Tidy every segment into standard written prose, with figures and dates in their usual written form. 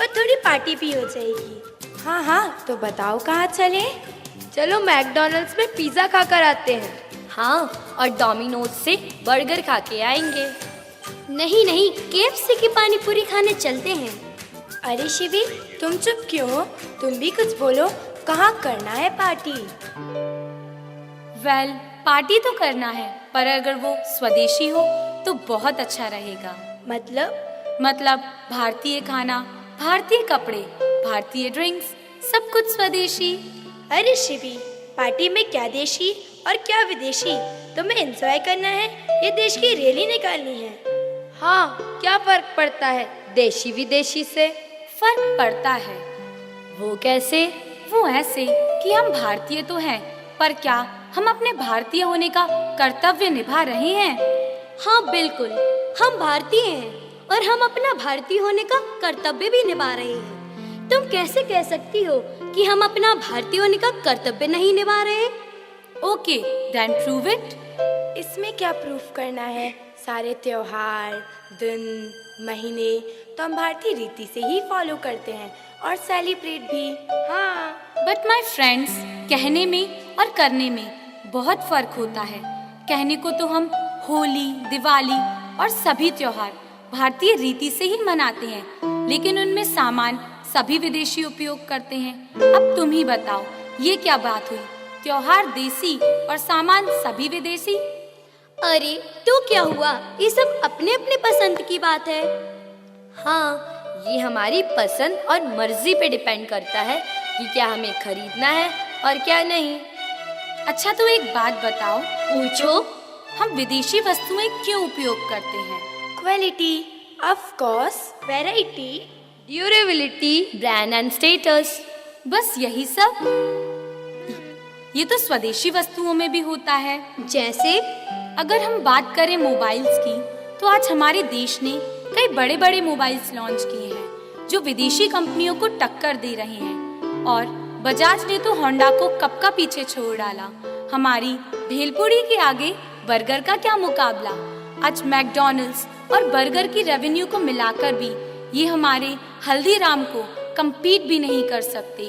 और थोड़ी पार्टी भी हो जाएगी। हाँ हाँ, तो बताओ कहाँ चले? चलो मैकडॉनल्ड्स में पिज्जा खाकर आते हैं। हाँ, और डोमिनोज से बर्गर खा के आएंगे। नहीं नहीं, KFC की पानी पूरी खाने चलते हैं। अरे शिवी, तुम चुप क्यों हो? तुम भी कुछ बोलो, कहाँ करना है पार्टी? वेल, पार्टी तो करना है, पर अगर वो स्वदेशी हो तो बहुत अच्छा रहेगा। मतलब भारतीय खाना, भारतीय कपड़े, भारतीय ड्रिंक्स, सब कुछ स्वदेशी। अरे शिवी, पार्टी में क्या देशी और क्या विदेशी? तुम्हें एंजॉय करना है या देश की रैली निकालनी है? हाँ, क्या फर्क पड़ता है देशी विदेशी से? फर्क पड़ता है। वो कैसे? वो ऐसे कि हम भारतीय तो हैं, पर क्या हम अपने भारतीय होने का कर्तव्य निभा रहे हैं? हाँ बिल्कुल, हम भारतीय हैं और हम अपना भारतीय होने का कर्तव्य भी निभा रहे हैं। तुम कैसे कह सकती हो कि हम अपना भारतीय होने का कर्तव्य नहीं निभा रहे? Okay, then prove it. इसमें क्या प्रूफ करना है? सारे त्योहार, दिन, महीने तो हम भारतीय रीति से ही फॉलो करते हैं और सेलिब्रेट भी। हाँ, बट माय फ्रेंड्स, कहने में और करने में बहुत फर्क होता है। कहने को तो हम होली, दिवाली और सभी त्योहार भारतीय रीति से ही मनाते हैं, लेकिन उनमें सामान सभी विदेशी उपयोग करते हैं। अब तुम ही बताओ, ये क्या बात हुई? त्योहार देसी और सामान सभी विदेशी? अरे तो क्या हुआ, ये सब अपने अपने पसंद की बात है। हाँ, ये हमारी पसंद और मर्जी पे डिपेंड करता है कि क्या हमें खरीदना है और क्या नहीं। अच्छा, तो एक बात बताओ। पूछो। हम विदेशी वस्तुएं क्यों उपयोग करते हैं? Quality, of course, variety, durability, brand and status, बस यही सब। ये तो स्वदेशी वस्तुओं में भी होता है। जैसे अगर हम बात करें मोबाइल्स की, तो आज हमारे देश ने कई बड़े बड़े मोबाइल्स लॉन्च किए हैं जो विदेशी कंपनियों को टक्कर दे रहे हैं, और बजाज ने तो होंडा को कब का पीछे छोड़ डाला। हमारी भेलपुरी के आगे बर्गर का क्या मुकाबला। आज मैकडॉनल्ड्स और बर्गर की रेवेन्यू को मिलाकर भी ये हमारे हल्दीराम को compete भी नहीं कर सकते।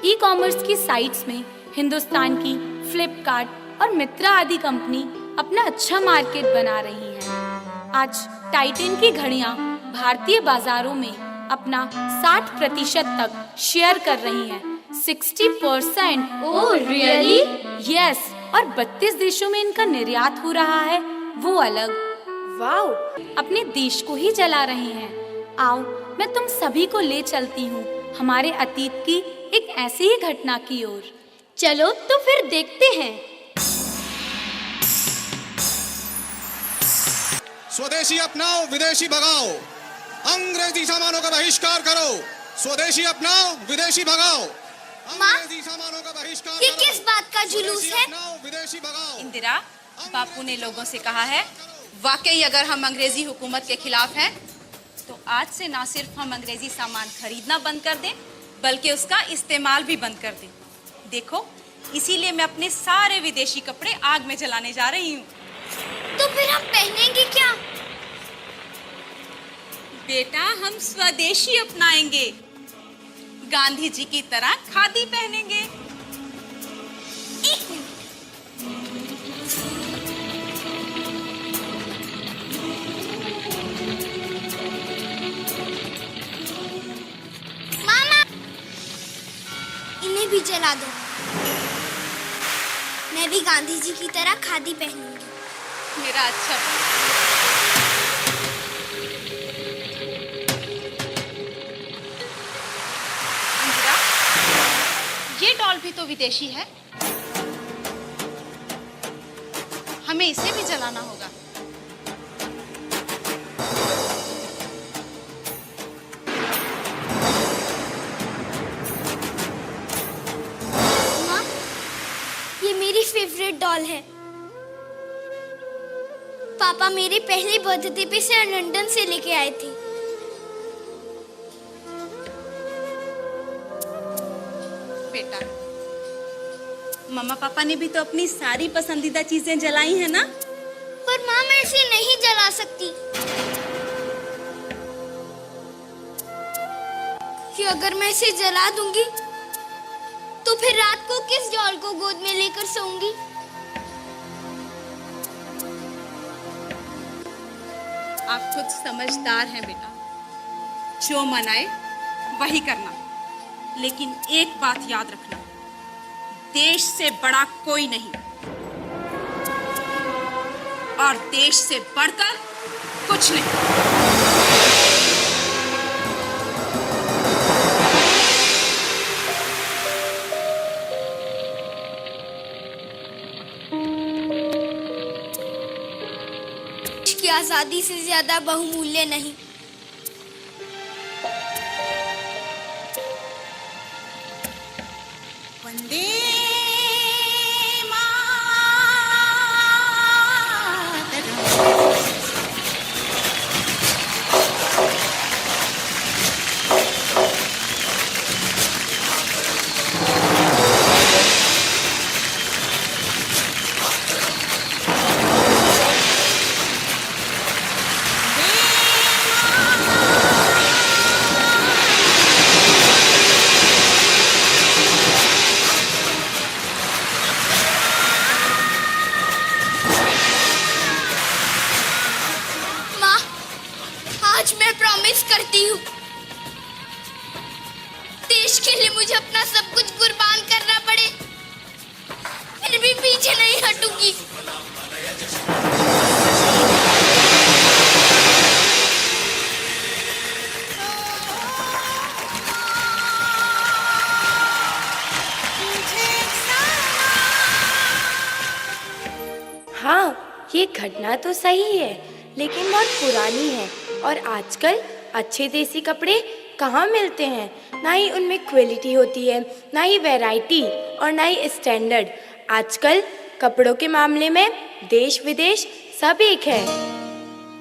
ई कॉमर्स की साइट्स में हिंदुस्तान की फ्लिपकार्ट और मित्रा आदि कंपनी अपना अच्छा मार्केट बना रही हैं। आज टाइटन की घड़ियां भारतीय बाजारों में अपना 60% तक शेयर कर रही हैं। 60%। Oh really? यस, और 32 देशों में इनका निर्यात हो रहा है, वो अलग। वाओ, अपने देश को ही जला रहे हैं। आओ, मैं तुम सभी को ले चलती हूँ हमारे अतीत की एक ऐसी ही घटना की ओर। चलो तो फिर देखते हैं। स्वदेशी अपनाओ, विदेशी भगाओ। अंग्रेजी सामानों का बहिष्कार करो। स्वदेशी अपनाओ, विदेशी भगाओ। अंग्रेजी सामानों का बहिष्कार ये करो। किस बात का जुलूस स्वदेशी है? अपनाओ, विदेशी भगाओ। इंदिरा, बापू ने लोगों से कहा है, वाकई अगर हम अंग्रेजी हुकूमत के खिलाफ हैं, तो आज से ना सिर्फ हम अंग्रेजी सामान खरीदना बंद कर दें, बल्कि उसका इस्तेमाल भी बंद कर दें। देखो, इसीलिए मैं अपने सारे विदेशी कपड़े आग में जलाने जा रही हूँ। तो फिर हम पहनेंगे क्या? बेटा, हम स्वदेशी अपनाएंगे। गांधी जी की तरह खादी पहनेंगे। एक मिनट। मामा, इन्हें भी जला दो। मैं भी गांधी जी की तरह खादी पहनूंगी। मेरा अच्छा इंदिरा, ये डॉल भी तो विदेशी है, हमें इसे भी जलाना होगा। माँ, ये मेरी फेवरेट डॉल है। पापा मेरे पहले बर्थडे पे से लंदन से लेके आए थे। बेटा, मम्मा पापा ने भी तो अपनी सारी पसंदीदा चीजें जलाई है ना? पर माँ, मैं इसे नहीं जला सकती। अगर मैं इसे जला दूंगी तो फिर रात को किस डॉल को गोद में लेकर सोऊंगी? आप खुद समझदार हैं बेटा, जो मन आए वही करना, लेकिन एक बात याद रखना, देश से बड़ा कोई नहीं और देश से बढ़कर कुछ नहीं। देश की आजादी से ज्यादा बहुमूल्य नहीं। वंदे आज मैं प्रॉमिस करती हूँ, देश के लिए मुझे अपना सब कुछ कुर्बान करना पड़े, फिर भी पीछे नहीं हटूंगी। हाँ, ये घटना तो सही है, लेकिन बहुत पुरानी है और आजकल अच्छे देसी कपड़े कहाँ मिलते हैं। ना ही उनमें क्वालिटी होती है, ना ही वैरायटी और ना ही स्टैंडर्ड। आजकल कपड़ों के मामले में देश विदेश सब एक है।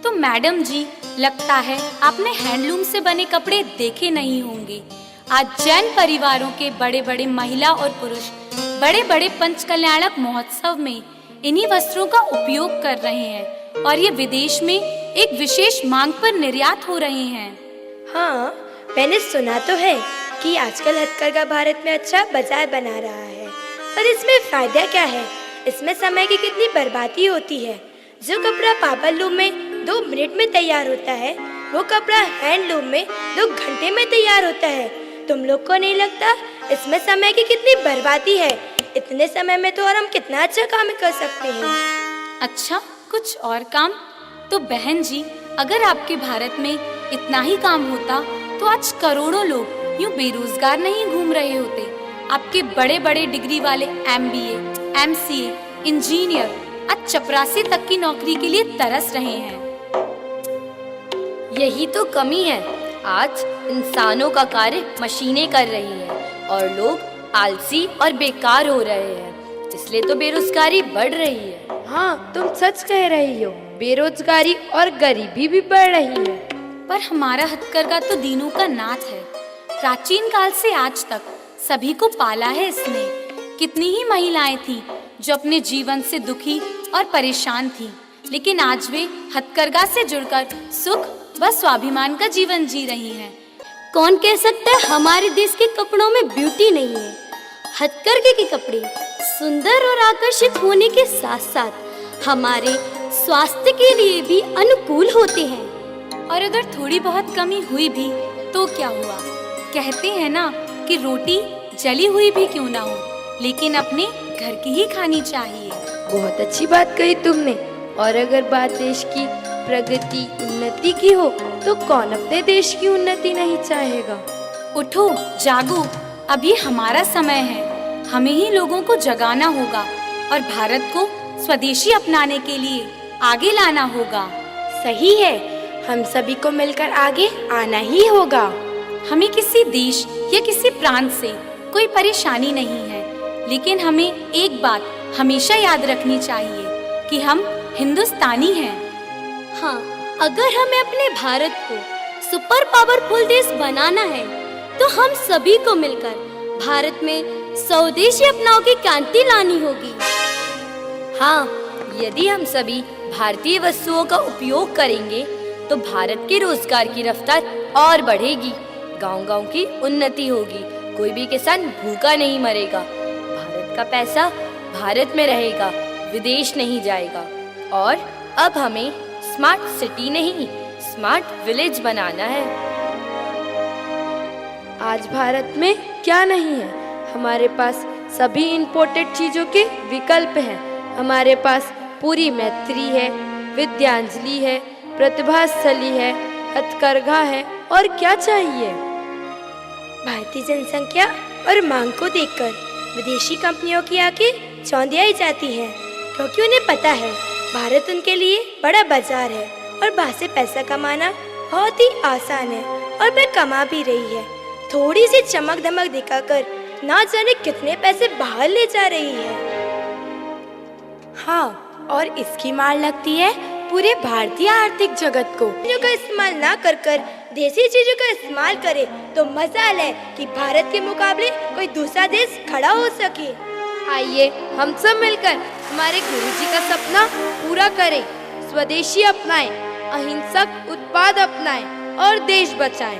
तो मैडम जी, लगता है आपने हैंडलूम से बने कपड़े देखे नहीं होंगे। आज जैन परिवारों के बड़े बड़े महिला और पुरुष बड़े बड़े पंचकल्याणक महोत्सव में इन्हीं वस्त्रों का उपयोग कर रहे हैं और ये विदेश में एक विशेष मांग पर निर्यात हो रहे हैं। हाँ, मैंने सुना तो है कि आजकल हथकरघा भारत में अच्छा बाजार बना रहा है, पर इसमें फायदा क्या है? इसमें समय की कितनी बर्बादी होती है। जो कपड़ा पापड़लूम में 2 मिनट में तैयार होता है, वो कपड़ा हैंडलूम में 2 घंटे में तैयार होता है। तुम लोग को नहीं लगता इसमें समय की कितनी बर्बादी है? इतने समय में तो और हम कितना अच्छा काम कर सकते हैं। अच्छा, कुछ और काम? तो बहन जी, अगर आपके भारत में इतना ही काम होता तो आज करोड़ों लोग यूं बेरोजगार नहीं घूम रहे होते। आपके बड़े बड़े डिग्री वाले MBA, MCA, इंजीनियर आज चपरासी तक की नौकरी के लिए तरस रहे हैं। यही तो कमी है। आज इंसानों का कार्य मशीनें कर रही हैं और लोग आलसी और बेकार हो रहे हैं, इसलिए तो बेरोजगारी बढ़ रही है। हाँ, तुम सच कह रही हो, बेरोजगारी और गरीबी भी बढ़ रही है। पर हमारा हथकरघा तो दीनों का नाथ है। प्राचीन काल से आज तक सभी को पाला है इसने। कितनी ही महिलाएं थीं जो अपने जीवन से दुखी और परेशान थीं, लेकिन आज वे हथकरघा से जुड़कर सुख व स्वाभिमान का जीवन जी रही हैं। कौन कह सकता है हमारे देश के कपड़ों में ब्यूटी नहीं है? हथकरघे के कपड़े सुंदर और आकर्षित होने के साथ साथ हमारे स्वास्थ्य के लिए भी अनुकूल होते हैं। और अगर थोड़ी बहुत कमी हुई भी तो क्या हुआ? कहते हैं ना कि रोटी जली हुई भी क्यों ना हो, लेकिन अपने घर की ही खानी चाहिए। बहुत अच्छी बात कही तुमने। और अगर बात देश की प्रगति उन्नति की हो तो कौन अपने देश की उन्नति नहीं चाहेगा। उठो, जागो, अभी हमारा समय है। हमें ही लोगों को जगाना होगा और भारत को स्वदेशी अपनाने के लिए आगे लाना होगा। सही है, हम सभी को मिलकर आगे आना ही होगा। हमें किसी देश या किसी प्रांत से कोई परेशानी नहीं है, लेकिन हमें एक बात हमेशा याद रखनी चाहिए कि हम हिंदुस्तानी हैं। हाँ, अगर हमें अपने भारत को सुपर पावरफुल देश बनाना है तो हम सभी को मिलकर भारत में स्वदेशी अपनाव की क्रांति लानी होगी। हाँ, यदि हम सभी भारतीय वस्तुओं का उपयोग करेंगे तो भारत के रोजगार की रफ्तार और बढ़ेगी गांव-गांव की उन्नति होगी, कोई भी किसान भूखा नहीं मरेगा, भारत का पैसा भारत में रहेगा, विदेश नहीं जाएगा। और अब हमें स्मार्ट सिटी नहीं, स्मार्ट विलेज बनाना है। आज भारत में क्या नहीं है? हमारे पास सभी इंपोर्टेड चीजों के विकल्प हैं। हमारे पास पूरी मैत्री है, विद्यांजलि है, प्रतिभास्थली है, हथकरघा है, और क्या चाहिए? भारतीय जनसंख्या और मांग को देखकर विदेशी कंपनियों की आंखें चौंधियाई जाती हैं, क्योंकि उन्हें पता है भारत उनके लिए बड़ा बाजार है और बाहर से पैसा कमाना बहुत ही आसान है, और वह कमा भी रही है। थोड़ी सी चमक धमक दिखाकर ना जाने कितने पैसे बाहर ले जा रही है। हाँ, और इसकी मार लगती है पूरे भारतीय आर्थिक जगत को। चीजों का इस्तेमाल ना कर देसी चीजों का इस्तेमाल करे तो मजाल है कि भारत के मुकाबले कोई दूसरा देश खड़ा हो सके। आइए हम सब मिलकर हमारे गुरुजी का सपना पूरा करें, स्वदेशी अपनाएं, अहिंसक उत्पाद अपनाएं और देश बचाएं।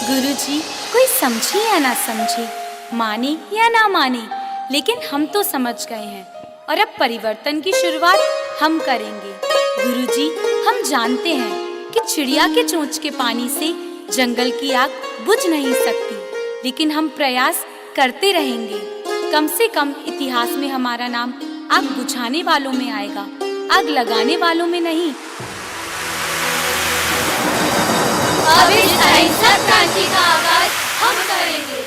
गुरुजी, कोई समझे या ना समझे, माने या ना माने, लेकिन हम तो समझ गए हैं और अब परिवर्तन की शुरुआत हम करेंगे। गुरुजी, हम जानते हैं कि चिड़िया के चोंच के पानी से जंगल की आग बुझ नहीं सकती, लेकिन हम प्रयास करते रहेंगे। कम से कम इतिहास में हमारा नाम आग बुझाने वालों में आएगा, आग लगाने वालों में नहीं। अब इस अहिंसक क्रांति का आगाज हम करेंगे।